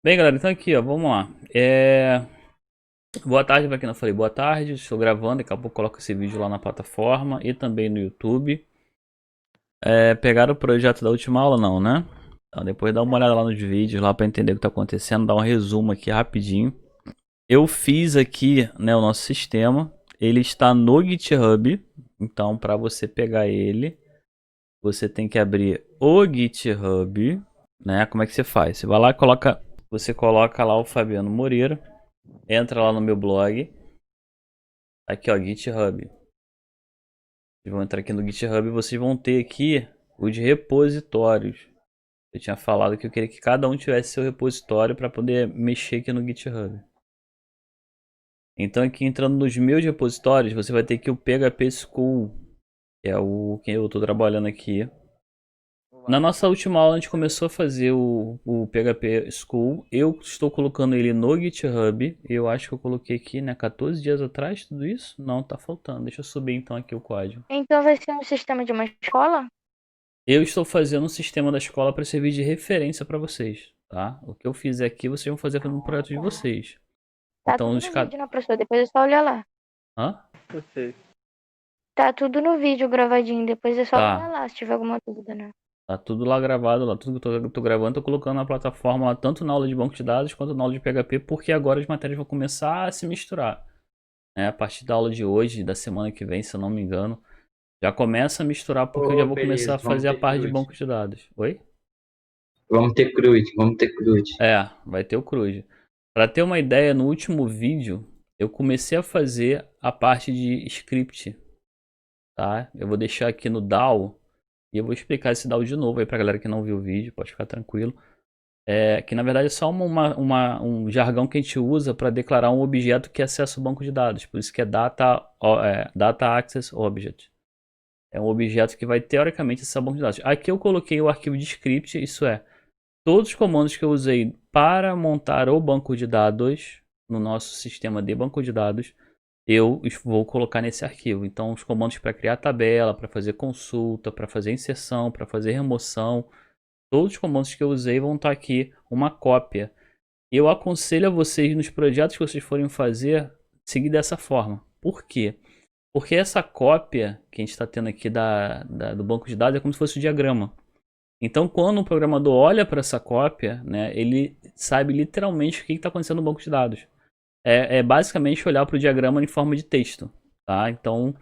Bem, galera, então aqui, ó, vamos lá. Boa tarde pra quem não falei boa tarde. Estou gravando, daqui a pouco eu coloco esse vídeo lá na plataforma e também no YouTube. Pegaram o projeto da última aula, não, né? Então depois dá uma olhada lá nos vídeos lá pra entender o que tá acontecendo, dá um resumo aqui rapidinho. Eu fiz aqui, né, o nosso sistema. Ele está no GitHub. Então, para você pegar ele, você tem que abrir o GitHub, né? Como é que você faz? Você vai lá e você coloca lá o Fabiano Moreira. Entra lá no meu blog. Aqui, ó, GitHub. Vocês vão entrar aqui no GitHub e vocês vão ter aqui os repositórios. Eu tinha falado que eu queria que cada um tivesse seu repositório para poder mexer aqui no GitHub. Então aqui entrando nos meus repositórios, você vai ter aqui o PHP School, que é o que eu estou trabalhando aqui. Na nossa última aula a gente começou a fazer o PHP School. Eu estou colocando ele no GitHub. Eu acho que eu coloquei aqui, né, 14 dias atrás, tudo isso? Não, tá faltando. Deixa eu subir então aqui o código. Então vai ser um sistema de uma escola? Eu estou fazendo um sistema da escola para servir de referência para vocês, tá? O que eu fizer aqui, vocês vão fazer no projeto de Tá. vocês. Tá Então, tudo no vídeo, né, professor? Depois é só olhar lá. Hã? Tá tudo no vídeo gravadinho, depois é só olhar Tá. lá se tiver alguma dúvida, né? Tá tudo lá gravado, lá tudo que eu tô gravando, tô colocando na plataforma lá, tanto na aula de banco de dados quanto na aula de PHP, porque agora as matérias vão começar a se misturar, né? A partir da aula de hoje, da semana que vem, se eu não me engano, já começa a misturar porque eu já Oh, vou começar beleza, a vamos fazer a ter parte de CRUD. banco de dados. Oi? Vamos ter CRUD. Vai ter o CRUD. Para ter uma ideia, no último vídeo eu comecei a fazer a parte de script, tá? Eu vou deixar aqui no DAW e eu vou explicar esse DAW de novo aí pra galera que não viu o vídeo, pode ficar tranquilo. Que na verdade é só um jargão que a gente usa para declarar um objeto que acessa o banco de dados. Por isso que é Data Access Object. É um objeto que vai teoricamente acessar o banco de dados. Aqui eu coloquei o arquivo de script, isso é, todos os comandos que eu usei para montar o banco de dados no nosso sistema de banco de dados, eu vou colocar nesse arquivo. Então, os comandos para criar tabela, para fazer consulta, para fazer inserção, para fazer remoção, todos os comandos que eu usei vão estar aqui uma cópia. Eu aconselho a vocês nos projetos que vocês forem fazer, seguir dessa forma. Por quê? Porque essa cópia que a gente está tendo aqui do banco de dados é como se fosse um diagrama. Então, quando o programador olha para essa cópia, né, ele sabe literalmente o que está acontecendo no banco de dados. É basicamente olhar para o diagrama em forma de texto. Tá? Então,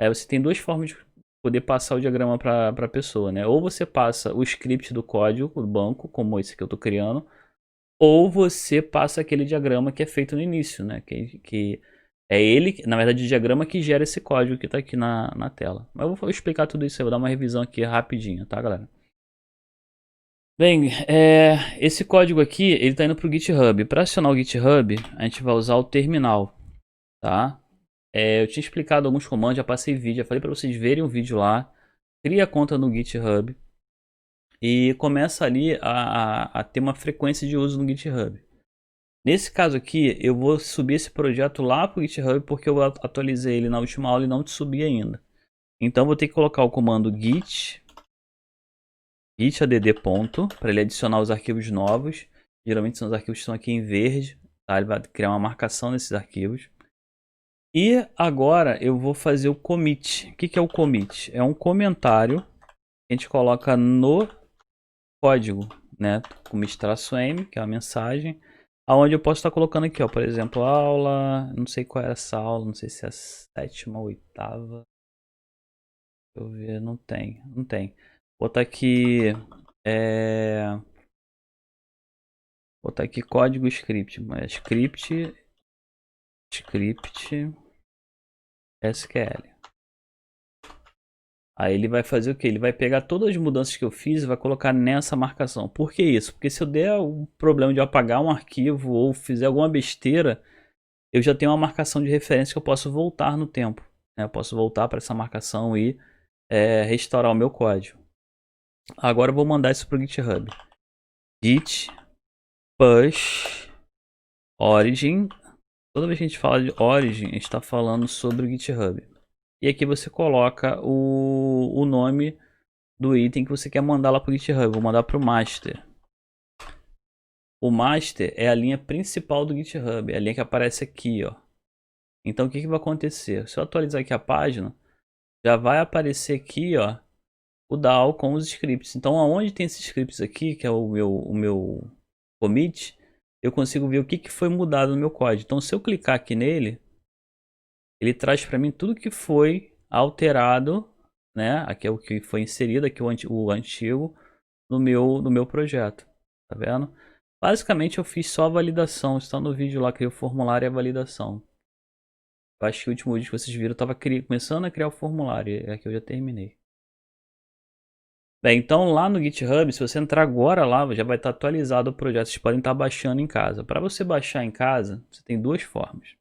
você tem duas formas de poder passar o diagrama para a pessoa. Né? Ou você passa o script do código do banco, como esse que eu estou criando, ou você passa aquele diagrama que é feito no início. Né? Que é ele, na verdade, o diagrama que gera esse código que está aqui na tela. Mas eu vou explicar tudo isso aí, vou dar uma revisão aqui rapidinho, tá, galera? Bem, esse código aqui, ele está indo para o GitHub. Para acionar o GitHub, a gente vai usar o terminal, tá? Eu tinha explicado alguns comandos, já passei vídeo, já falei para vocês verem o vídeo lá. Cria conta no GitHub e começa ali a ter uma frequência de uso no GitHub. Nesse caso aqui, eu vou subir esse projeto lá para o GitHub porque eu atualizei ele na última aula e não te subi ainda. Então vou ter que colocar o comando git add ponto para ele adicionar os arquivos novos. Geralmente são os arquivos que estão aqui em verde, tá? Ele vai criar uma marcação nesses arquivos. E agora eu vou fazer o commit. O que é o commit? É um comentário que a gente coloca no código, né? Commit-m, que é uma mensagem, aonde eu posso estar colocando aqui, ó, por exemplo, aula, não sei qual é essa aula, não sei se é a sétima ou oitava. Deixa eu ver, não tem. Vou botar aqui, botar aqui código script, script SQL. Aí ele vai fazer o que? Ele vai pegar todas as mudanças que eu fiz e vai colocar nessa marcação. Por que isso? Porque se eu der um problema de eu apagar um arquivo ou fizer alguma besteira, eu já tenho uma marcação de referência que eu posso voltar no tempo. Né? Eu posso voltar para essa marcação e restaurar o meu código. Agora eu vou mandar isso para o GitHub. Git push origin. Toda vez que a gente fala de origin, a gente está falando sobre o GitHub. E aqui você coloca o nome do item que você quer mandar lá para o GitHub. Vou mandar para o master. O master é a linha principal do GitHub, é a linha que aparece aqui, ó. Então o que vai acontecer? Se eu atualizar aqui a página, já vai aparecer aqui, ó, o DAO com os scripts. Então aonde tem esses scripts aqui, que é o meu commit, eu consigo ver o que foi mudado no meu código. Então se eu clicar aqui nele, ele traz para mim tudo que foi alterado, né? Aqui é o que foi inserido, aqui o antigo no meu projeto, tá vendo? Basicamente eu fiz só a validação, está no vídeo lá, criei o formulário e a validação. Eu acho que o último vídeo que vocês viram eu estava começando a criar o formulário, e aqui eu já terminei. Bem, então lá no GitHub, se você entrar agora lá, já vai estar atualizado o projeto, vocês podem estar baixando em casa. Para você baixar em casa, você tem duas formas.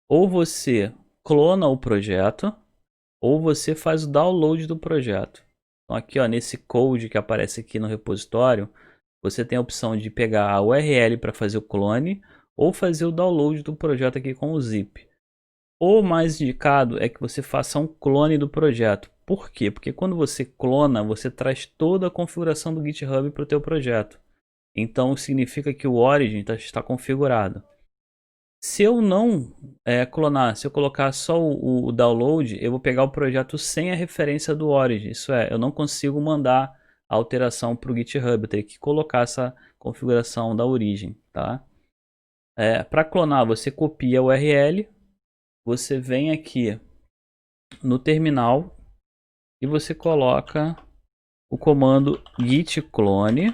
Ou você clona o projeto, ou você faz o download do projeto. Então aqui, ó, nesse code que aparece aqui no repositório, você tem a opção de pegar a URL para fazer o clone ou fazer o download do projeto aqui com o zip. O mais indicado é que você faça um clone do projeto. Por quê? Porque quando você clona, você traz toda a configuração do GitHub para o teu projeto. Então significa que o Origin está configurado. Se eu não clonar, se eu colocar só o download, eu vou pegar o projeto sem a referência do Origin. Isso é, eu não consigo mandar a alteração para o GitHub. Eu teria que colocar essa configuração da origem, tá? Para clonar, você copia a URL, você vem aqui no terminal e você coloca o comando git clone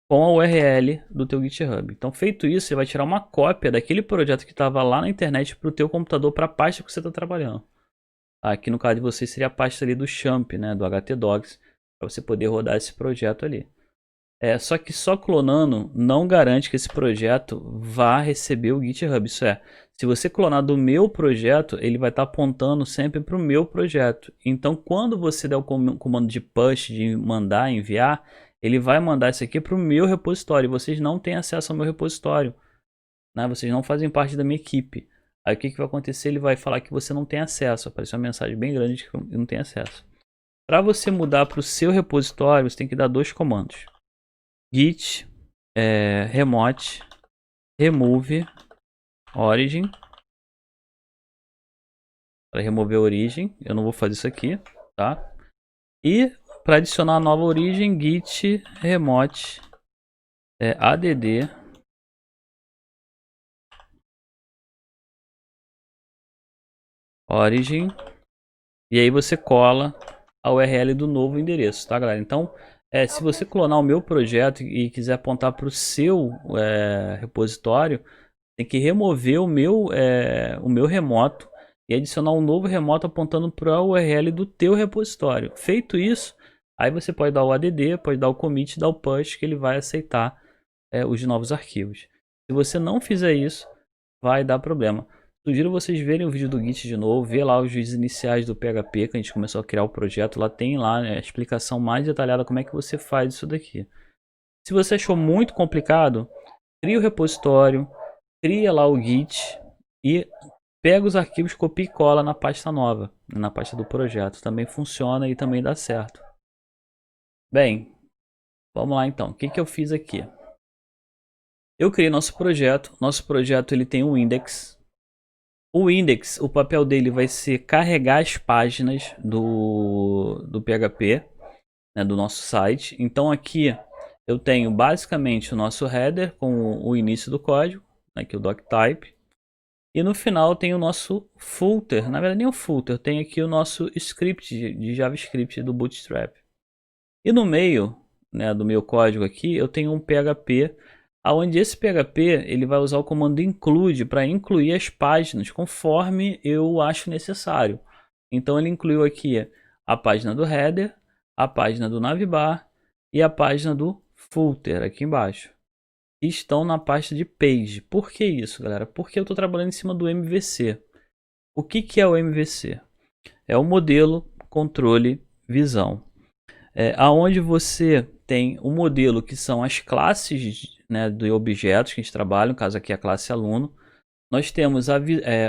com a URL do teu GitHub. Então, feito isso, você vai tirar uma cópia daquele projeto que estava lá na internet para o teu computador, para a pasta que você está trabalhando. Aqui no caso de vocês seria a pasta ali do Champ, né, do htdocs, para você poder rodar esse projeto ali. Só que só clonando não garante que esse projeto vá receber o GitHub. Isso é, se você clonar do meu projeto, ele vai estar apontando sempre para o meu projeto. Então, quando você der o comando de push, de mandar, enviar, ele vai mandar isso aqui para o meu repositório. Vocês não têm acesso ao meu repositório, né? Vocês não fazem parte da minha equipe. Aí o que vai acontecer? Ele vai falar que você não tem acesso. Apareceu uma mensagem bem grande de que não tem acesso. Para você mudar para o seu repositório, você tem que dar dois comandos. Git remote remove origin. Para remover a origem, eu não vou fazer isso aqui, tá? E para adicionar a nova origem, git remote add origin. E aí você cola a URL do novo endereço, tá, galera? Então, se você clonar o meu projeto e quiser apontar para o seu repositório, tem que remover o meu remoto e adicionar um novo remoto apontando para a URL do teu repositório. Feito isso, aí você pode dar o add, pode dar o commit, dar o push, que ele vai aceitar os novos arquivos. Se você não fizer isso, vai dar problema. Sugiro vocês verem o vídeo do Git de novo, ver lá os vídeos iniciais do PHP, que a gente começou a criar o projeto. Lá tem lá a explicação mais detalhada como é que você faz isso daqui. Se você achou muito complicado, cria o repositório, cria lá o Git e pega os arquivos, copia e cola na pasta nova, na pasta do projeto. Também funciona e também dá certo. Bem, vamos lá então. O que eu fiz aqui? Eu criei nosso projeto. Nosso projeto ele tem um index. O index, o papel dele vai ser carregar as páginas do PHP, né, do nosso site. Então aqui eu tenho basicamente o nosso header com o início do código, né, que é o doctype. E no final tem o nosso footer, na verdade nem o footer, tem aqui o nosso script de JavaScript do Bootstrap. E no meio, né, do meu código aqui eu tenho um PHP, onde esse PHP ele vai usar o comando include para incluir as páginas conforme eu acho necessário. Então ele incluiu aqui a página do header, a página do navbar e a página do footer aqui embaixo. E estão na pasta de page. Por que isso, galera? Porque eu estou trabalhando em cima do MVC. O que é o MVC? É o modelo controle visão. Aonde você tem o modelo que são as classes, né, de objetos que a gente trabalha, no caso aqui a classe aluno. Nós temos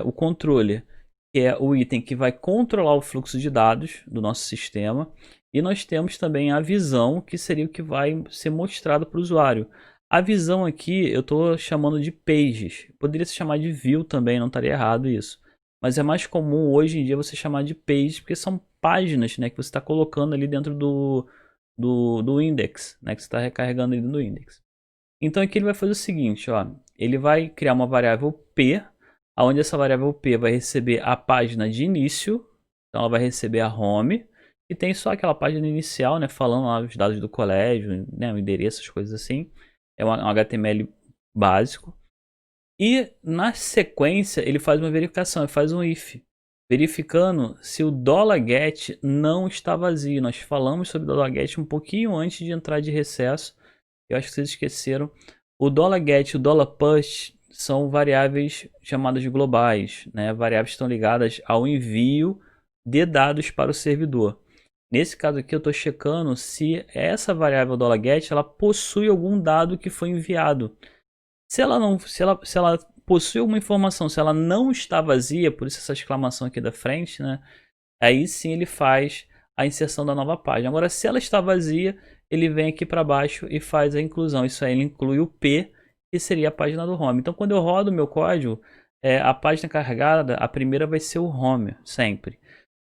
o controller, que é o item que vai controlar o fluxo de dados do nosso sistema. E nós temos também a visão, que seria o que vai ser mostrado para o usuário. A visão aqui eu estou chamando de pages. Poderia se chamar de view também, não estaria errado isso. Mas é mais comum hoje em dia você chamar de pages, porque são páginas, né, que você está colocando ali dentro do index, né, que você está recarregando ali no index. Então aqui ele vai fazer o seguinte, ó, ele vai criar uma variável p, onde essa variável p vai receber a página de início, então ela vai receber a home, e tem só aquela página inicial, né, falando lá os dados do colégio, né, o endereço, as coisas assim. É um HTML básico. E na sequência ele faz uma verificação, ele faz um if, verificando se o $get não está vazio. Nós falamos sobre o $get um pouquinho antes de entrar de recesso. Eu acho que vocês esqueceram. O $get e o $push são variáveis chamadas de globais, né? Variáveis que estão ligadas ao envio de dados para o servidor. Nesse caso aqui eu estou checando se essa variável $get ela possui algum dado que foi enviado. Se ela possui alguma informação, se ela não está vazia, por isso essa exclamação aqui da frente, né? Aí sim ele faz a inserção da nova página. Agora, se ela está vazia, ele vem aqui para baixo e faz a inclusão. Isso aí ele inclui o P, que seria a página do home. Então, quando eu rodo o meu código, a página carregada, a primeira vai ser o home, sempre.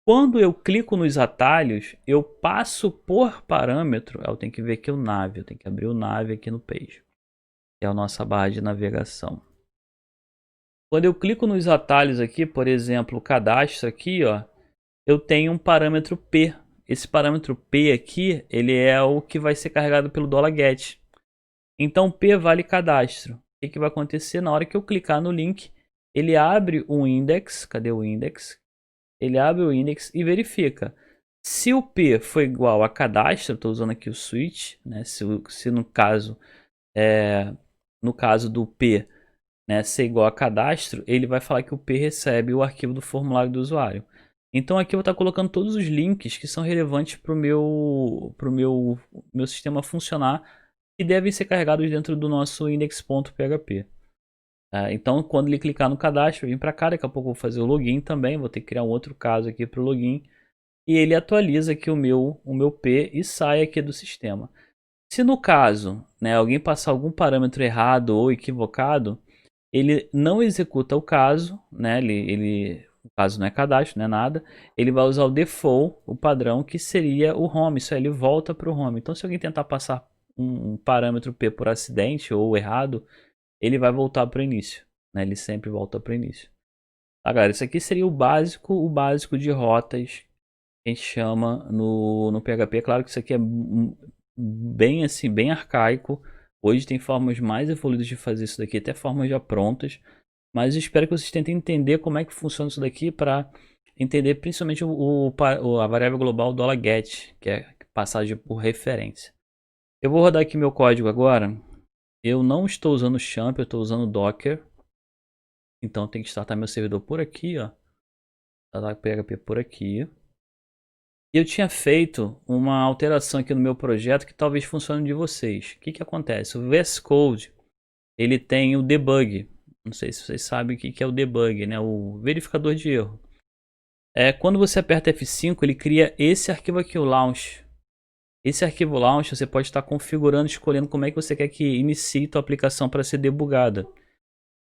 Quando eu clico nos atalhos, eu passo por parâmetro. Eu tenho que ver aqui o nav, eu tenho que abrir o nav aqui no page, que é a nossa barra de navegação. Quando eu clico nos atalhos aqui, por exemplo, o cadastro aqui, ó, eu tenho um parâmetro P. Esse parâmetro P aqui, ele é o que vai ser carregado pelo $get. Então P vale cadastro. O que vai acontecer na hora que eu clicar no link? Ele abre um index. Cadê o index? Ele abre o index e verifica. Se o P for igual a cadastro, estou usando aqui o switch, né? Se no caso do P, né, ser igual a cadastro, ele vai falar que o P recebe o arquivo do formulário do usuário. Então aqui eu vou estar colocando todos os links que são relevantes para o meu sistema funcionar e devem ser carregados dentro do nosso index.php. Então quando ele clicar no cadastro, eu vim para cá, daqui a pouco eu vou fazer o login também, vou ter que criar um outro caso aqui para o login. E ele atualiza aqui o meu P e sai aqui do sistema. Se no caso, né, alguém passar algum parâmetro errado ou equivocado, ele não executa o caso, né? O caso não é cadastro, não é nada. Ele vai usar o default, o padrão, que seria o home. Isso aí ele volta para o home. Então, se alguém tentar passar um parâmetro P por acidente ou errado, ele vai voltar para o início, né? Ele sempre volta para o início. Tá, galera? Isso aqui seria o básico de rotas que a gente chama no PHP. Claro que isso aqui é bem assim, bem arcaico. Hoje tem formas mais evoluídas de fazer isso daqui, até formas já prontas. Mas eu espero que vocês tentem entender como é que funciona isso daqui para entender principalmente a variável global $get, que é passagem por referência. Eu vou rodar aqui meu código agora. Eu não estou usando o Champ, eu estou usando o Docker. Então tem que startar meu servidor por aqui, ó. Startar PHP por aqui. E eu tinha feito uma alteração aqui no meu projeto que talvez funcione de vocês. O que acontece? O VS Code, ele tem o debug. Não sei se vocês sabem o que é o debug, né? O verificador de erro. Quando você aperta F5, ele cria esse arquivo aqui, o launch. Esse arquivo launch você pode estar configurando, escolhendo como é que você quer que inicie a aplicação para ser debugada.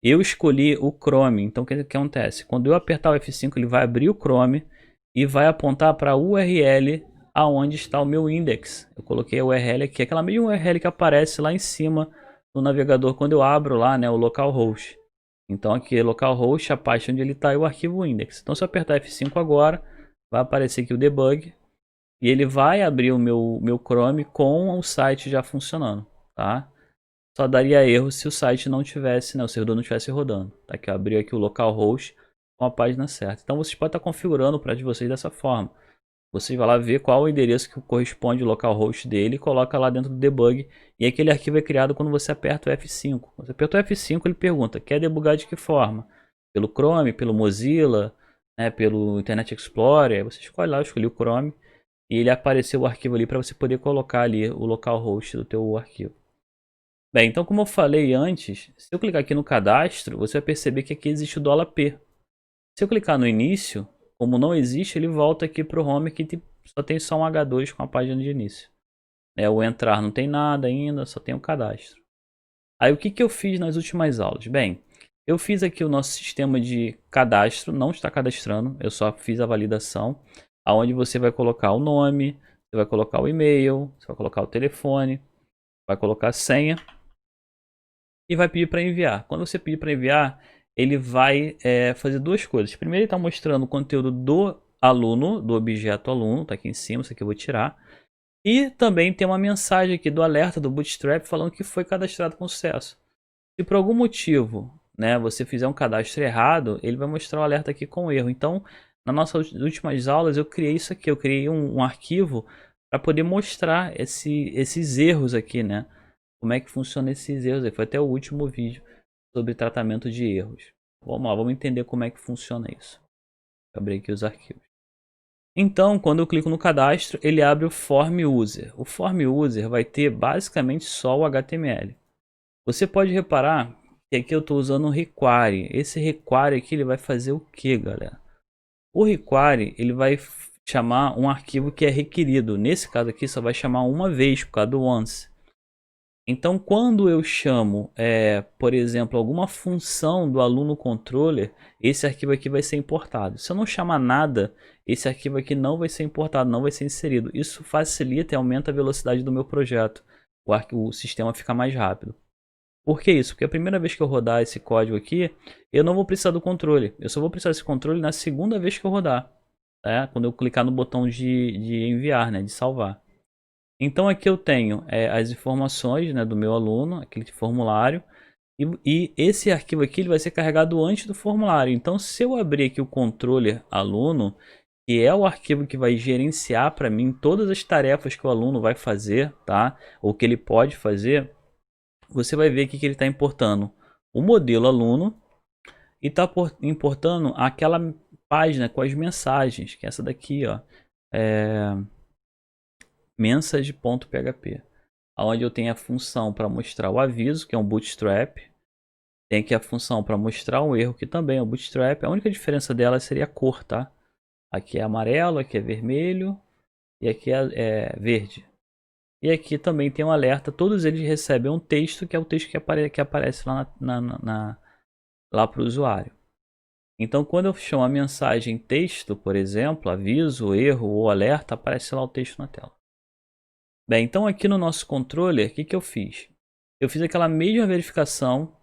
Eu escolhi o Chrome, então o que acontece? Quando eu apertar o F5, ele vai abrir o Chrome e vai apontar para a URL aonde está o meu index. Eu coloquei a URL aqui, aquela mesma URL que aparece lá em cima no navegador quando eu abro lá, né, o localhost. Então aqui localhost, a pasta onde ele está é o arquivo index. Então se eu apertar F5 agora, vai aparecer aqui o debug e ele vai abrir o meu Chrome com o site já funcionando, tá? Só daria erro se o site não tivesse, né, o servidor não estivesse rodando. Tá aqui, abriu aqui o localhost com a página certa. Então vocês podem estar configurando o prédio de vocês dessa forma. Você vai lá ver qual o endereço que corresponde ao localhost dele e coloca lá dentro do debug. E aquele arquivo é criado quando você aperta o F5. Quando você aperta o F5, ele pergunta, quer debugar de que forma? Pelo Chrome, pelo Mozilla, né, pelo Internet Explorer. Aí você escolhe lá, eu escolhi o Chrome. E ele apareceu o arquivo ali para você poder colocar ali o localhost do teu arquivo. Bem, então como eu falei antes, se eu clicar aqui no cadastro, você vai perceber que aqui existe o $P. Se eu clicar no início, como não existe, ele volta aqui para o home que só tem só um H2 com a página de início. O entrar não tem nada ainda, só tem o cadastro. Aí o que eu fiz nas últimas aulas? Bem, eu fiz aqui o nosso sistema de cadastro, não está cadastrando, eu só fiz a validação, aonde você vai colocar o nome, você vai colocar o e-mail, você vai colocar o telefone, vai colocar a senha e vai pedir para enviar. Quando você pedir para enviar, ele vai fazer duas coisas. Primeiro, ele está mostrando o conteúdo do aluno, do objeto aluno, está aqui em cima, isso aqui eu vou tirar. E também tem uma mensagem aqui do alerta do Bootstrap falando que foi cadastrado com sucesso. Se por algum motivo, né, você fizer um cadastro errado, ele vai mostrar o alerta aqui com erro. Então, nas nossas últimas aulas, eu criei isso aqui. Eu criei um arquivo para poder mostrar esses erros aqui, né? Como é que funciona esses erros aí. Foi até o último vídeo sobre tratamento de erros. Vamos lá, vamos entender como é que funciona isso. Abri aqui os arquivos. Então, quando eu clico no cadastro, ele abre o Form User. O Form User vai ter basicamente só o HTML. Você pode reparar que aqui eu estou usando um require. Esse require aqui ele vai fazer o que, galera? O require ele vai chamar um arquivo que é requerido. Nesse caso aqui só vai chamar uma vez por causa do once. Então quando eu chamo, por exemplo, alguma função do aluno controller, esse arquivo aqui vai ser importado. Se eu não chamar nada, esse arquivo aqui não vai ser importado, não vai ser inserido. Isso facilita e aumenta a velocidade do meu projeto. O sistema fica mais rápido. Por que isso? Porque a primeira vez que eu rodar esse código aqui, eu não vou precisar do controle. Eu só vou precisar desse controle na segunda vez que eu rodar. Tá? Quando eu clicar no botão de enviar, né? De salvar. Então aqui eu tenho as informações, né, do meu aluno, aquele formulário. E esse arquivo aqui ele vai ser carregado antes do formulário. Então se eu abrir aqui o controller aluno, que é o arquivo que vai gerenciar para mim todas as tarefas que o aluno vai fazer, tá? Ou que ele pode fazer, você vai ver aqui que ele está importando o modelo aluno e está importando aquela página com as mensagens, que é essa daqui, ó, message.php, onde eu tenho a função para mostrar o aviso, que é um bootstrap, tem aqui a função para mostrar um erro, que também é um bootstrap. A única diferença dela seria a cor, tá? Aqui é amarelo, aqui é vermelho e aqui é verde. E aqui também tem um alerta, todos eles recebem um texto, que é o texto que aparece lá, lá para o usuário. Então quando eu chamo a mensagem texto, por exemplo, aviso, erro ou alerta, aparece lá o texto na tela. Bem, então aqui no nosso controller, o que eu fiz? Eu fiz aquela mesma verificação,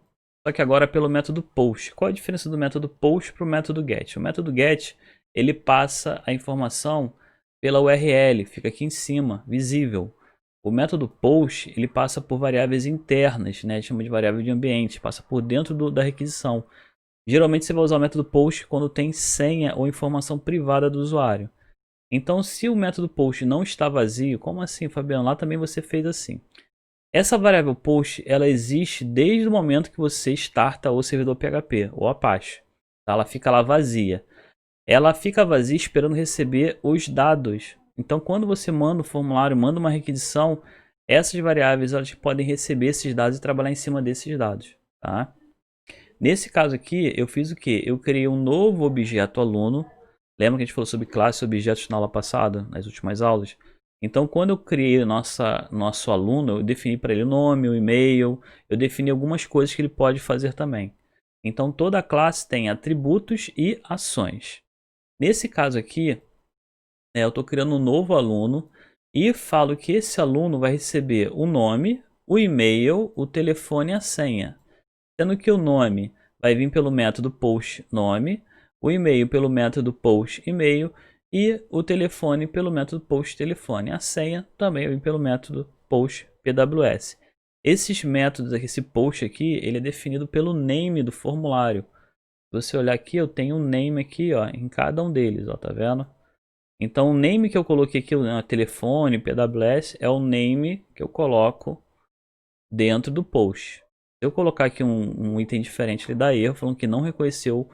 só que agora pelo método post. Qual a diferença do método post para o método get? O método get, ele passa a informação pela URL, fica aqui em cima, visível. O método post, ele passa por variáveis internas, né? A gente chama de variável de ambiente, passa por dentro da requisição. Geralmente você vai usar o método post quando tem senha ou informação privada do usuário. Então, se o método post não está vazio, como assim, Fabiano? Lá também você fez assim. Essa variável post, ela existe desde o momento que você starta o servidor PHP ou Apache. Tá? Ela fica lá vazia. Ela fica vazia esperando receber os dados. Então, quando você manda um formulário, manda uma requisição, essas variáveis elas podem receber esses dados e trabalhar em cima desses dados. Tá? Nesse caso aqui, eu fiz o que? Eu criei um novo objeto aluno. Lembra que a gente falou sobre classe e objetos na aula passada, nas últimas aulas? Então, quando eu criei nosso aluno, eu defini para ele o nome, o e-mail, eu defini algumas coisas que ele pode fazer também. Então, toda classe tem atributos e ações. Nesse caso aqui, eu estou criando um novo aluno e falo que esse aluno vai receber o nome, o e-mail, o telefone e a senha. Sendo que o nome vai vir pelo método post nome, o e-mail pelo método post e-mail e o telefone pelo método post telefone. A senha também vem pelo método post PWS. Esses métodos aqui, esse post aqui, ele é definido pelo name do formulário. Se você olhar aqui, eu tenho um name aqui, ó, em cada um deles, ó, tá vendo? Então o name que eu coloquei aqui, o telefone, PWS, é o name que eu coloco dentro do post. Se eu colocar aqui um item diferente, ele dá erro, falando que não reconheceu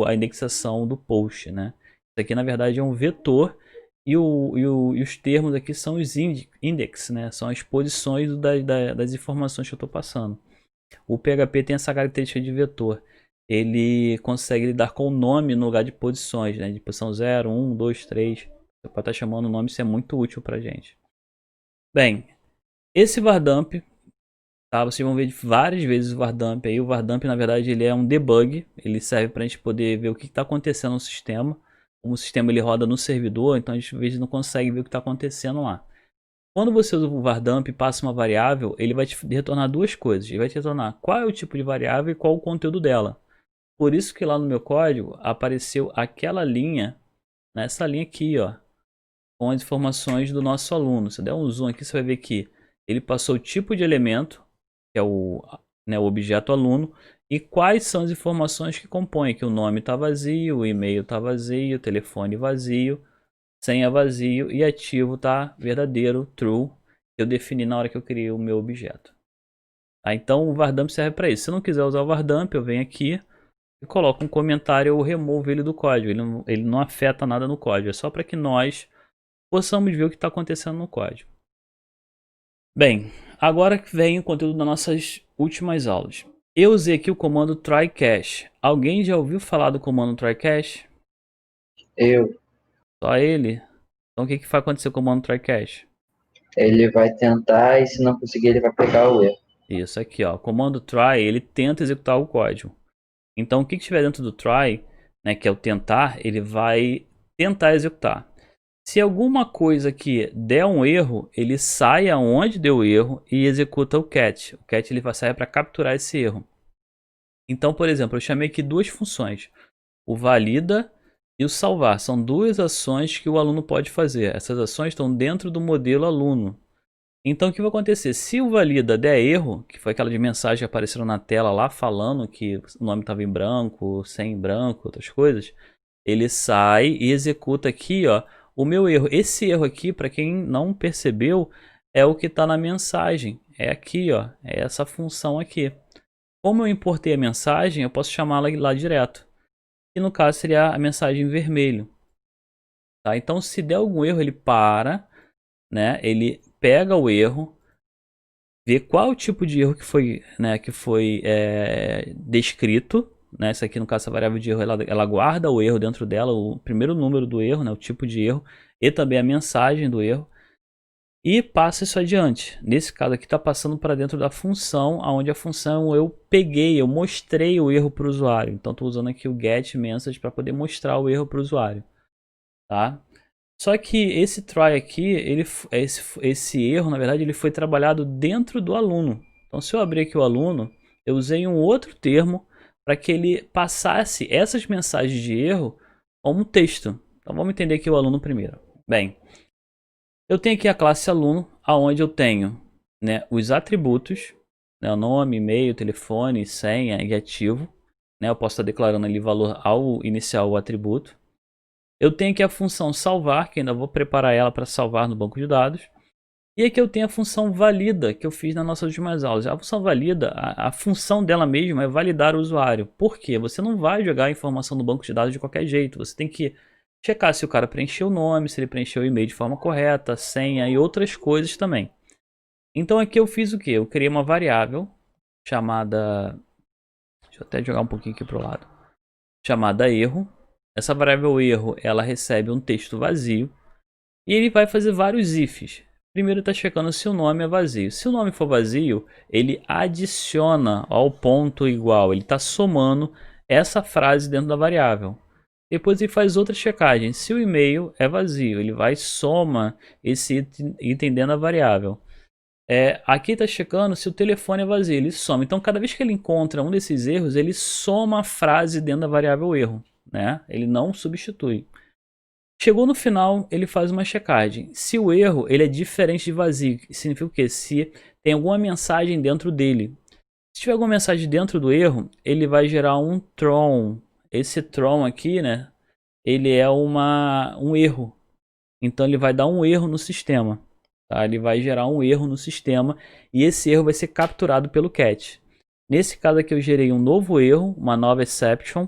a indexação do post, né? Isso aqui na verdade é um vetor e os termos aqui são os index, né? São as posições das informações que eu estou passando. O PHP tem essa característica de vetor. Ele consegue lidar com o nome no lugar de posições, né? De posição 0, 1, 2, 3. Você pode estar chamando o nome, isso é muito útil para gente. Bem, esse var dump Tá? Vocês vão ver várias vezes o vardamp aí. O vardamp, na verdade, ele é um debug. Ele serve para a gente poder ver o que está acontecendo no sistema. Como o sistema ele roda no servidor, então a gente às vezes não consegue ver o que está acontecendo lá. Quando você usa o vardamp e passa uma variável, ele vai te retornar duas coisas. Ele vai te retornar qual é o tipo de variável e qual o conteúdo dela. Por isso que lá no meu código apareceu aquela linha, nessa linha aqui, ó, com as informações do nosso aluno. Se eu der um zoom aqui, você vai ver que ele passou o tipo de elemento, que é o objeto aluno, e quais são as informações que compõem, que o nome está vazio, o e-mail está vazio, o telefone vazio, senha vazio e ativo está verdadeiro, true, que eu defini na hora que eu criei o meu objeto. Tá? Então o vardamp serve para isso. Se eu não quiser usar o vardamp, eu venho aqui e coloco um comentário ou removo ele do código. Ele não afeta nada no código, é só para que nós possamos ver o que está acontecendo no código. Bem, agora que vem o conteúdo das nossas últimas aulas. Eu usei aqui o comando try-catch. Alguém já ouviu falar do comando try-catch? Eu. Só ele? Então o que vai acontecer com o comando try-catch? Ele vai tentar e se não conseguir ele vai pegar o erro. Isso aqui, ó. O comando try, ele tenta executar o código. Então o que estiver dentro do try, né, que é o tentar, ele vai tentar executar. Se alguma coisa aqui der um erro, ele sai aonde deu erro e executa o catch. O catch ele vai sair para capturar esse erro. Então, por exemplo, eu chamei aqui duas funções. O valida e o salvar. São duas ações que o aluno pode fazer. Essas ações estão dentro do modelo aluno. Então, o que vai acontecer? Se o valida der erro, que foi aquela de mensagem que apareceram na tela lá falando que o nome estava em branco, sem branco, outras coisas, ele sai e executa aqui, ó, o meu erro. Esse erro aqui, para quem não percebeu, é o que está na mensagem. É aqui, ó, é essa função aqui. Como eu importei a mensagem, eu posso chamá-la lá direto. E no caso seria a mensagem em vermelho. Tá? Então, se der algum erro, ele para, né? Ele pega o erro, vê qual o tipo de erro que foi, né, descrito. Né? Isso aqui, no caso, essa variável de erro, ela guarda o erro dentro dela, o primeiro número do erro, né, o tipo de erro, e também a mensagem do erro, e passa isso adiante. Nesse caso aqui está passando para dentro da função, onde a função eu peguei, eu mostrei o erro para o usuário. Então estou usando aqui o getMessage para poder mostrar o erro para o usuário. Tá? Só que esse try aqui, esse erro, na verdade, ele foi trabalhado dentro do aluno. Então se eu abrir aqui o aluno, eu usei um outro termo para que ele passasse essas mensagens de erro como texto. Então vamos entender aqui o aluno primeiro. Bem, eu tenho aqui a classe aluno, onde eu tenho, né, os atributos, né, o nome, e-mail, telefone, senha e ativo. Né, eu posso estar declarando ali valor ao iniciar o atributo. Eu tenho aqui a função salvar, que ainda vou preparar ela para salvar no banco de dados. E aqui eu tenho a função valida, que eu fiz nas nossas últimas aulas. A função valida, a função dela mesma é validar o usuário. Por quê? Você não vai jogar a informação no banco de dados de qualquer jeito. Você tem que checar se o cara preencheu o nome, se ele preencheu o e-mail de forma correta, senha e outras coisas também. Então aqui eu fiz o quê? Eu criei uma variável chamada... Deixa eu até jogar um pouquinho aqui para o lado. Chamada erro. Essa variável erro, ela recebe um texto vazio. E ele vai fazer vários ifs. Primeiro está checando se o nome é vazio. Se o nome for vazio, ele adiciona ao ponto igual. Ele está somando essa frase dentro da variável. Depois ele faz outra checagem. Se o e-mail é vazio, ele vai soma esse item dentro da variável. Aqui está checando se o telefone é vazio, ele soma. Então cada vez que ele encontra um desses erros, ele soma a frase dentro da variável erro. Né? Ele não substitui. Chegou no final, ele faz uma checagem. Se o erro ele é diferente de vazio, significa o quê? Se tem alguma mensagem dentro dele. Se tiver alguma mensagem dentro do erro, ele vai gerar um thrown. Esse thrown aqui, né? Ele é um erro. Então ele vai dar um erro no sistema. Tá? Ele vai gerar um erro no sistema e esse erro vai ser capturado pelo catch. Nesse caso aqui eu gerei um novo erro, uma nova exception,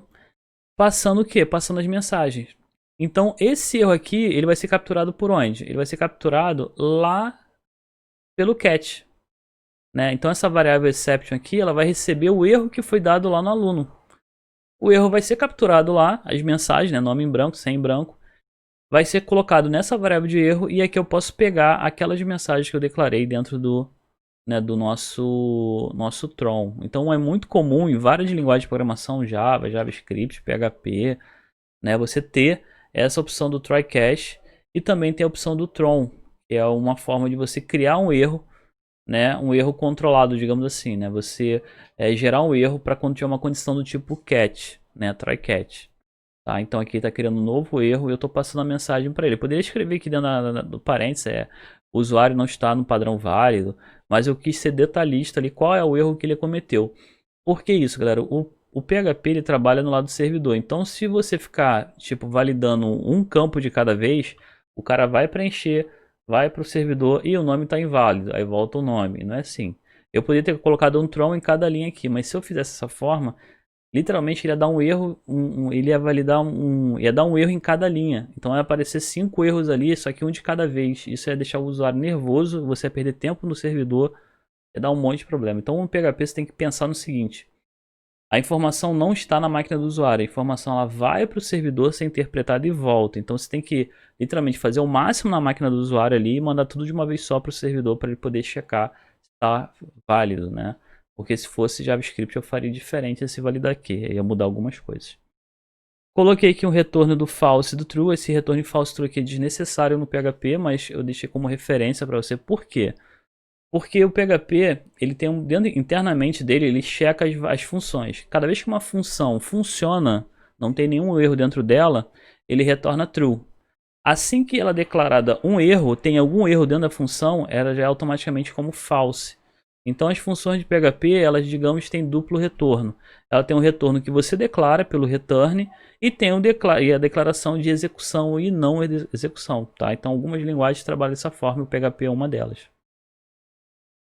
passando o quê? Passando as mensagens. Então esse erro aqui, ele vai ser capturado por onde? Ele vai ser capturado lá pelo catch. Né? Então essa variável exception aqui, ela vai receber o erro que foi dado lá no aluno. O erro vai ser capturado lá, as mensagens, né? Nome em branco, sem em branco. Vai ser colocado nessa variável de erro e aqui eu posso pegar aquelas mensagens que eu declarei dentro do né, do nosso Tron. Então é muito comum em várias linguagens de programação, Java, JavaScript, PHP, né, você ter essa opção do try catch e também tem a opção do Tron, que é uma forma de você criar um erro, né, um erro controlado, digamos assim, né, você gerar um erro para quando tiver uma condição do tipo catch, né, try catch. Tá, então aqui está criando um novo erro e eu estou passando a mensagem para ele. Eu poderia escrever aqui dentro do parênteses, o usuário não está no padrão válido, mas eu quis ser detalhista ali qual é o erro que ele cometeu. Por que isso, galera? O PHP ele trabalha no lado do servidor. Então, se você ficar tipo validando um campo de cada vez, o cara vai preencher, vai para o servidor e o nome está inválido. Aí volta o nome. Não é assim. Eu poderia ter colocado um tron em cada linha aqui, mas se eu fizesse dessa forma, literalmente ele ia dar um erro, ele ia validar ia dar um erro em cada linha. Então ia aparecer 5 erros ali, só que um de cada vez. Isso ia deixar o usuário nervoso, você ia perder tempo no servidor, ia dar um monte de problema. Então no PHP você tem que pensar no seguinte: a informação não está na máquina do usuário, a informação ela vai para o servidor ser interpretada e volta. Então você tem que literalmente fazer o máximo na máquina do usuário ali e mandar tudo de uma vez só para o servidor para ele poder checar se está válido, né? Porque se fosse JavaScript eu faria diferente esse validar aqui, ia mudar algumas coisas. Coloquei aqui um retorno do false e do true. Esse retorno de false e true aqui é desnecessário no PHP, mas eu deixei como referência para você. Por quê? Porque o PHP, ele tem internamente dele, ele checa as funções. Cada vez que uma função funciona, não tem nenhum erro dentro dela, ele retorna true. Assim que ela é declarada um erro, tem algum erro dentro da função, ela já é automaticamente como false. Então as funções de PHP, elas digamos têm duplo retorno. Ela tem um retorno que você declara pelo return e tem a declaração de execução e não execução, tá? Então algumas linguagens trabalham dessa forma e o PHP é uma delas.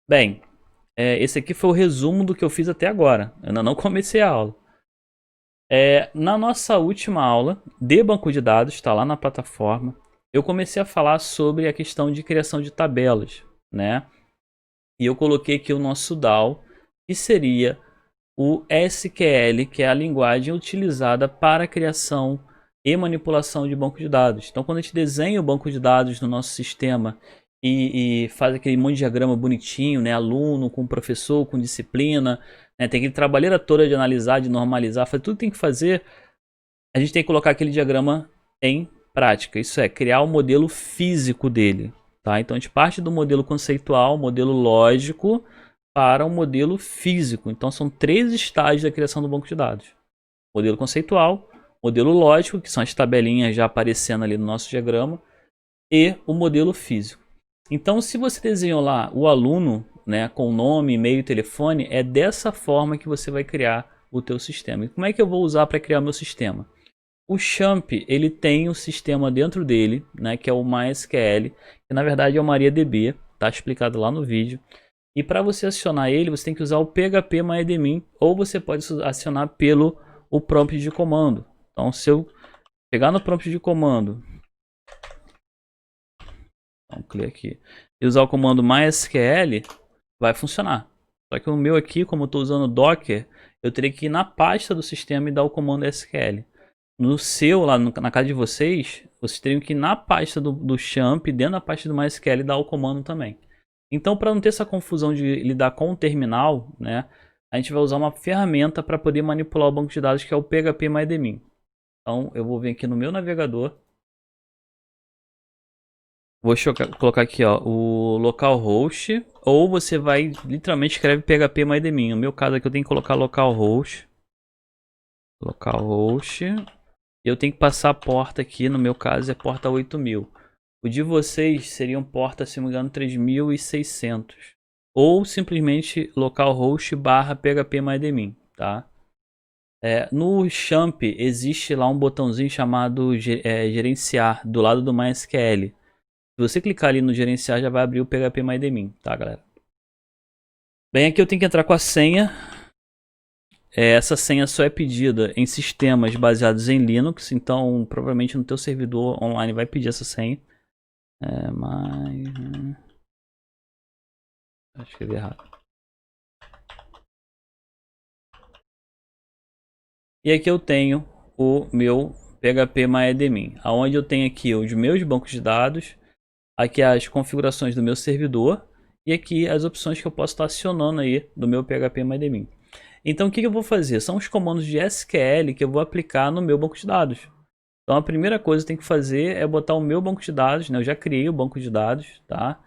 Bem, esse aqui foi o resumo do que eu fiz até agora. Eu ainda não comecei a aula. Na nossa última aula de banco de dados, está lá na plataforma, eu comecei a falar sobre a questão de criação de tabelas, né? E eu coloquei aqui o nosso DAO, que seria o SQL, que é a linguagem utilizada para a criação e manipulação de banco de dados. Então, quando a gente desenha o banco de dados no nosso sistema e faz aquele monte de diagrama bonitinho, né? Aluno com professor, com disciplina, né? Tem aquele trabalheira toda de analisar, de normalizar, fazer tudo que tem que fazer. A gente tem que colocar aquele diagrama em prática. Isso é, criar o modelo físico dele. Tá? Então a gente parte do modelo conceitual, modelo lógico, para o modelo físico. Então são 3 estágios da criação do banco de dados. Modelo conceitual, modelo lógico, que são as tabelinhas já aparecendo ali no nosso diagrama, e o modelo físico. Então se você desenhou lá o aluno, né, com nome, e-mail e telefone, é dessa forma que você vai criar o teu sistema. E como é que eu vou usar para criar o meu sistema? O Champ, ele tem um sistema dentro dele, né, que é o MySQL, que na verdade é o MariaDB, tá explicado lá no vídeo. E para você acionar ele, você tem que usar o PHP MyAdmin, ou você pode acionar pelo o prompt de comando. Então, se eu pegar no prompt de comando, vamos clicar aqui, e usar o comando MySQL, vai funcionar. Só que o meu aqui, como eu estou usando Docker, eu teria que ir na pasta do sistema e dar o comando SQL. No seu, lá na casa de vocês teriam que ir na pasta do Champ, dentro da pasta do MySQL, dar o comando também. Então, para não ter essa confusão de lidar com o terminal, né, a gente vai usar uma ferramenta para poder manipular o banco de dados, que é o PHP MyAdmin. Então, eu vou vir aqui no meu navegador. Vou colocar aqui, ó, o localhost, ou você vai, literalmente, escreve PHP MyAdmin. No meu caso aqui, eu tenho que colocar localhost. Eu tenho que passar a porta aqui, no meu caso é porta 8000. O de vocês seriam porta, se não me engano, 3600. Ou simplesmente localhost / PHP MyAdmin, tá? No Champ existe lá um botãozinho chamado gerenciar, do lado do MySQL. Se você clicar ali no gerenciar, já vai abrir o PHP MyAdmin, tá, galera? Bem, aqui eu tenho que entrar com a senha. Essa senha só é pedida em sistemas baseados em Linux, então provavelmente no teu servidor online vai pedir essa senha. Acho que escrevi errado. E aqui eu tenho o meu PHP MyAdmin, onde eu tenho aqui os meus bancos de dados, aqui as configurações do meu servidor E aqui as opções que eu posso estar acionando aí do meu PHP-MyAdmin. Então o que eu vou fazer? São os comandos de SQL que eu vou aplicar no meu banco de dados. Então a primeira coisa que tem que fazer é botar o meu banco de dados, né? Eu já criei o banco de dados, tá?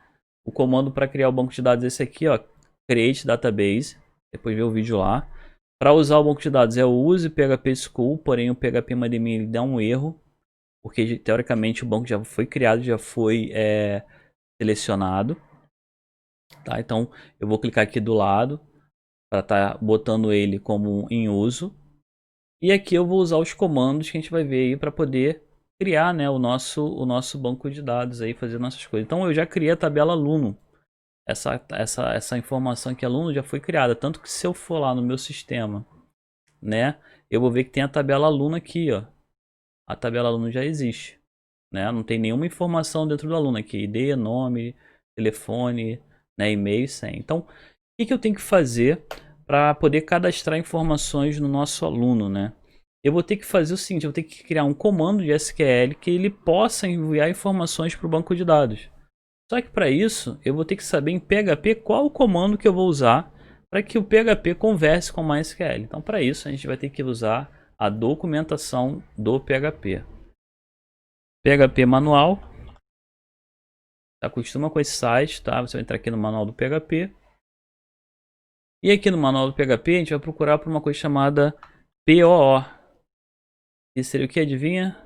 O comando para criar o banco de dados é esse aqui, ó, create database. Depois vê o vídeo lá. Para usar o banco de dados é o use PHP School, porém o PHP-MyAdmin dá um erro, porque teoricamente o banco já foi criado, já foi selecionado, tá? Então eu vou clicar aqui do lado para estar botando ele como em uso. E aqui eu vou usar os comandos que a gente vai ver aí para poder criar, né, o nosso banco de dados aí, fazer nossas coisas. Então eu já criei a tabela aluno. Essa informação aqui aluno já foi criada, tanto que se eu for lá no meu sistema, né, eu vou ver que tem a tabela aluno aqui, ó. A tabela aluno já existe, né? Não tem nenhuma informação dentro do aluno aqui, ID, nome, telefone, né, e-mail e senha. Então, o que eu tenho que fazer para poder cadastrar informações no nosso aluno, né? Eu vou ter que fazer o seguinte, eu vou ter que criar um comando de SQL que ele possa enviar informações para o banco de dados. Só que para isso, eu vou ter que saber em PHP qual o comando que eu vou usar para que o PHP converse com o MySQL. Então, para isso, a gente vai ter que usar a documentação do PHP. PHP manual. Acostuma com esse site, tá? Você vai entrar aqui no manual do PHP. E aqui no manual do PHP, a gente vai procurar por uma coisa chamada POO. Isso seria o que? Adivinha?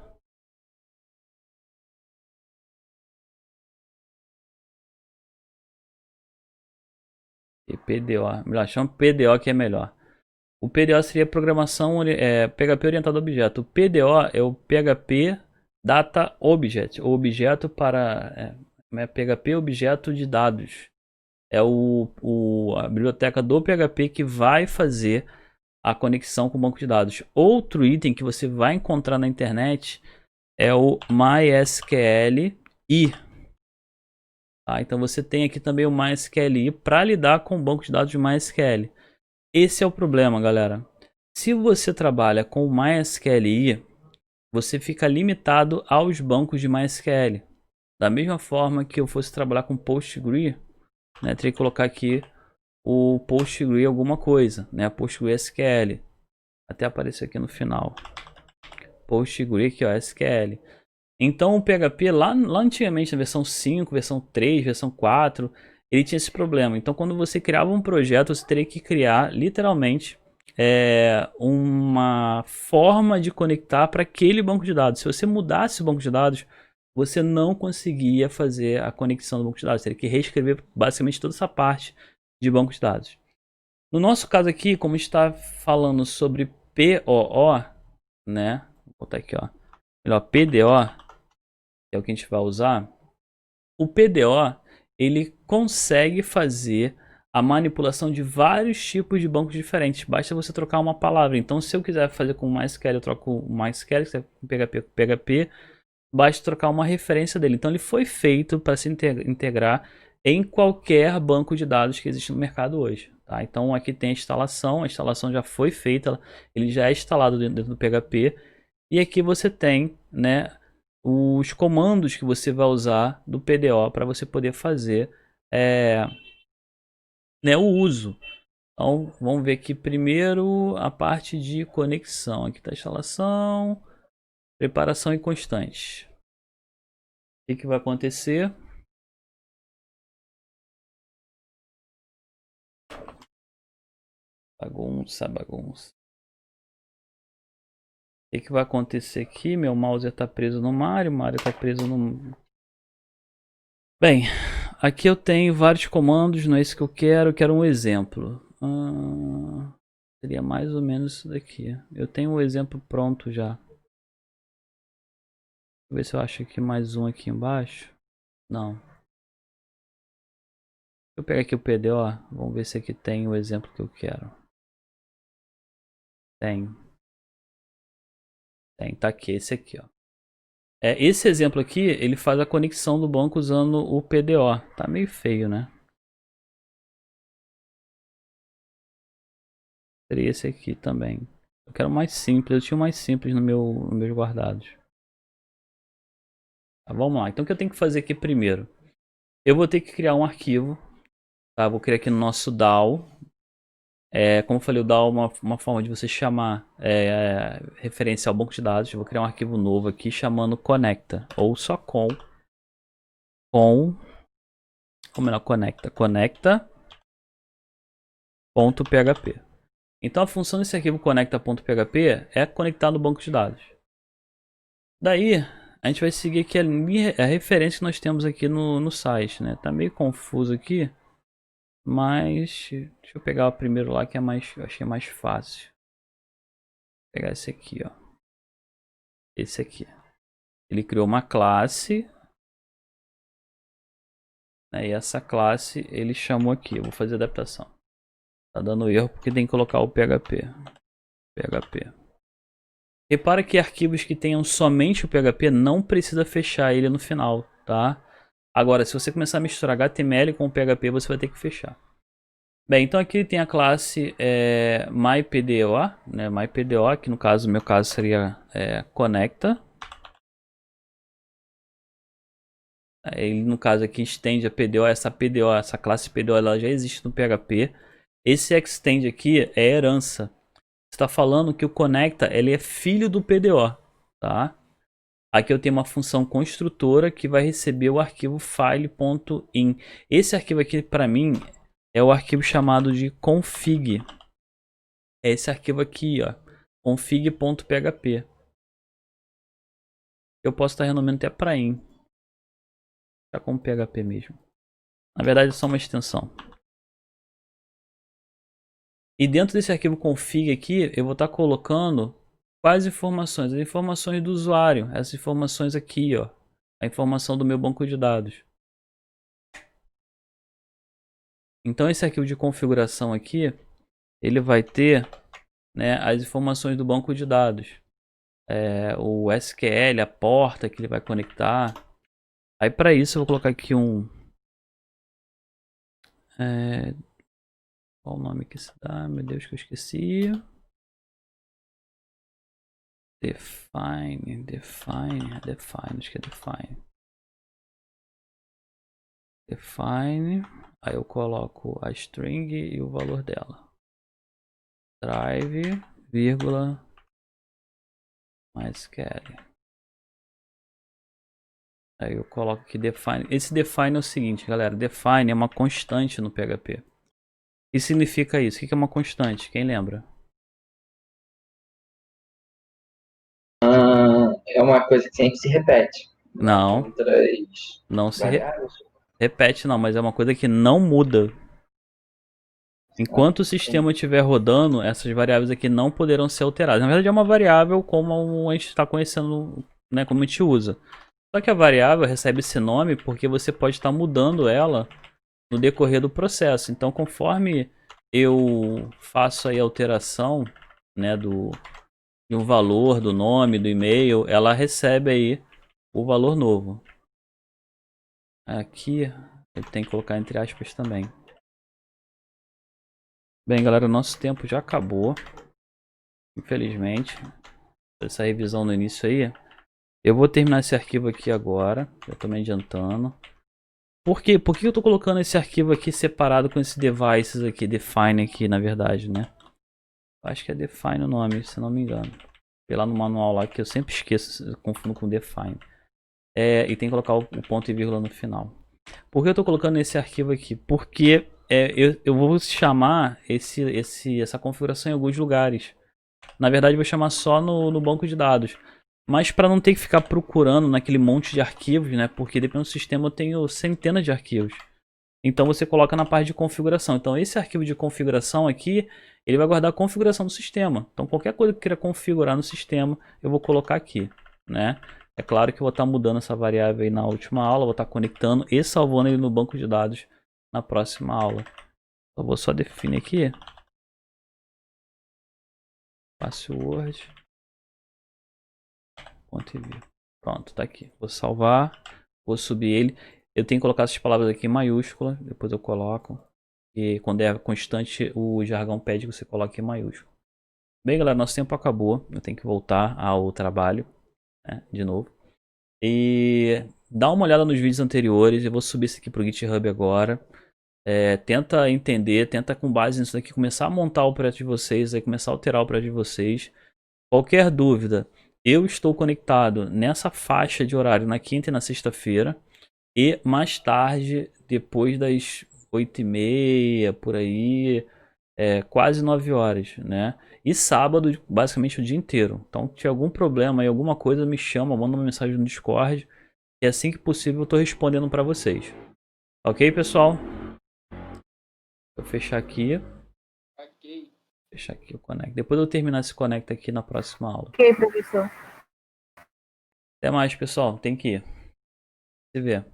E PDO. Melhor, chama PDO que é melhor. O PDO seria programação PHP orientado a objeto. O PDO é o PHP Data Object, ou objeto para PHP objeto de dados. É a biblioteca do PHP que vai fazer a conexão com o banco de dados. Outro item que você vai encontrar na internet é o MySQLi. Tá? Então você tem aqui também o MySQLi para lidar com o banco de dados de MySQL. Esse é o problema, galera. Se você trabalha com o MySQLi, você fica limitado aos bancos de MySQL. Da mesma forma que eu fosse trabalhar com PostgreSQL, né, teria que colocar aqui o PostgreSQL alguma coisa, né, PostgreSQL. Até apareceu aqui no final. PostgreSQL aqui, ó, SQL. Então o PHP lá antigamente, na versão 5, versão 3, versão 4, ele tinha esse problema. Então quando você criava um projeto, você teria que criar literalmente uma forma de conectar para aquele banco de dados. Se você mudasse o banco de dados, você não conseguia fazer a conexão do banco de dados. Você teria que reescrever basicamente toda essa parte de banco de dados. No nosso caso aqui, como está falando sobre POO, né? Vou botar aqui, ó. Melhor, PDO, que é o que a gente vai usar. O PDO, ele consegue fazer a manipulação de vários tipos de bancos diferentes. Basta você trocar uma palavra. Então, se eu quiser fazer com MySQL, eu troco o MySQL, se com PHP, basta trocar uma referência dele. Então, ele foi feito para se integrar em qualquer banco de dados que existe no mercado hoje. Tá? Então, aqui tem a instalação já foi feita, ele já é instalado dentro do PHP. E aqui você tem, né, os comandos que você vai usar do PDO para você poder fazer né, o uso. Então, vamos ver aqui primeiro a parte de conexão. Aqui está a instalação, preparação e constantes. O que vai acontecer? Bagunça, bagunça. O que vai acontecer aqui? Meu mouse está preso no Mario, o Mario está preso no... Bem, aqui eu tenho vários comandos, não é isso que eu quero um exemplo. Seria mais ou menos isso daqui. Eu tenho um exemplo pronto já. Deixa eu ver se eu acho aqui mais um aqui embaixo. Não. Eu pegar aqui o PDO, vamos ver se aqui tem o exemplo que eu quero. Tem, tá aqui, esse aqui, ó. Esse exemplo aqui, ele faz a conexão do banco usando o PDO. Tá meio feio, né? Seria esse aqui também. Eu quero mais simples, eu tinha mais simples no meus guardados. Tá, vamos lá, então o que eu tenho que fazer aqui primeiro? Eu vou ter que criar um arquivo, Tá, vou criar aqui no nosso DAO. Como eu falei, o DAO é uma forma de você chamar referência ao banco de dados. Eu vou criar um arquivo novo aqui chamando conecta. Ou só ou melhor, conecta.php. Então a função desse arquivo conecta.php é conectar no banco de dados. Daí, a gente vai seguir aqui a referência que nós temos aqui no site, né? Tá meio confuso aqui, mas deixa eu pegar o primeiro lá que eu achei mais fácil. Vou pegar esse aqui, ó. Esse aqui. Ele criou uma classe, né? E essa classe ele chamou aqui. Eu vou fazer adaptação. Tá dando erro porque tem que colocar o PHP. Repara que arquivos que tenham somente o PHP não precisa fechar ele no final, tá? Agora, se você começar a misturar HTML com o PHP, você vai ter que fechar. Bem, então aqui tem a classe myPDO, né? myPDO, que no meu caso seria conecta. Ele no caso aqui estende a PDO, essa classe PDO ela já existe no PHP. Esse extend aqui é herança. Está falando que o conecta ele é filho do PDO, tá? Aqui eu tenho uma função construtora que vai receber o arquivo file.in. Esse arquivo aqui para mim é o arquivo chamado de config. É esse arquivo aqui, ó, config.php. Eu posso estar renomeando até para in. Tá com PHP mesmo. Na verdade é só uma extensão. E dentro desse arquivo config aqui, eu vou estar colocando quais informações? As informações do usuário. Essas informações aqui, ó. A informação do meu banco de dados. Então esse arquivo de configuração aqui, ele vai ter, né, as informações do banco de dados. O SQL, a porta que ele vai conectar. Aí para isso eu vou colocar aqui qual o nome que se dá? Meu Deus, que eu esqueci. Define, acho que é define. Aí eu coloco a string e o valor dela. Drive, vírgula, MySQL. Aí eu coloco aqui define. Esse define é o seguinte, galera. Define é uma constante no PHP. O que significa isso? O que é uma constante? Quem lembra? É uma coisa que sempre se repete. Não. Não se repete não, mas é uma coisa que não muda. Enquanto o sistema estiver rodando, essas variáveis aqui não poderão ser alteradas. Na verdade é uma variável como a gente está conhecendo, né, como a gente usa. Só que a variável recebe esse nome porque você pode estar mudando ela no decorrer do processo. Então conforme eu faço aí a alteração, né, do valor, do nome, do e-mail, ela recebe aí o valor novo. Aqui ele tem que colocar entre aspas também. Bem, galera, nosso tempo já acabou. Infelizmente. Essa revisão no início aí. Eu vou terminar esse arquivo aqui agora. Já estou me adiantando. Por quê? Por que eu estou colocando esse arquivo aqui separado com esse devices aqui? Define aqui, na verdade, né? Acho que é define o nome, se não me engano. Foi lá no manual lá que eu sempre esqueço, confundo com define. E tem que colocar o ponto e vírgula no final. Por que eu estou colocando esse arquivo aqui? Porque eu vou chamar essa configuração em alguns lugares. Na verdade, eu vou chamar só no banco de dados. Mas para não ter que ficar procurando naquele monte de arquivos, né? Porque dependendo do sistema eu tenho centenas de arquivos. Então você coloca na parte de configuração. Então esse arquivo de configuração aqui, ele vai guardar a configuração do sistema. Então qualquer coisa que eu queira configurar no sistema, eu vou colocar aqui, né? É claro que eu vou estar mudando essa variável aí na última aula, vou estar conectando e salvando ele no banco de dados na próxima aula. Eu vou só definir aqui. Password. Pronto, tá aqui. Vou salvar, vou subir ele. Eu tenho que colocar essas palavras aqui em maiúscula, depois eu coloco. E quando é constante, o jargão pede que você coloque em maiúsculo. Bem, galera, nosso tempo acabou. Eu tenho que voltar ao trabalho, né, de novo. E dá uma olhada nos vídeos anteriores. Eu vou subir isso aqui pro GitHub agora. Tenta entender, tenta com base nisso daqui começar a montar o projeto de vocês, aí começar a alterar o projeto de vocês. Qualquer dúvida, eu estou conectado nessa faixa de horário na quinta e na sexta-feira. E mais tarde, depois das 8h30, por aí, quase 9 horas, né? E sábado, basicamente o dia inteiro. Então, se tiver algum problema aí, alguma coisa, me chama, manda uma mensagem no Discord. E assim que possível eu estou respondendo para vocês. Ok, pessoal? Vou fechar aqui. Fechar aqui o Conecta. Depois eu terminar esse Conecta aqui na próxima aula. Ok, professor. Até mais, pessoal. Tem que ir. Se vê.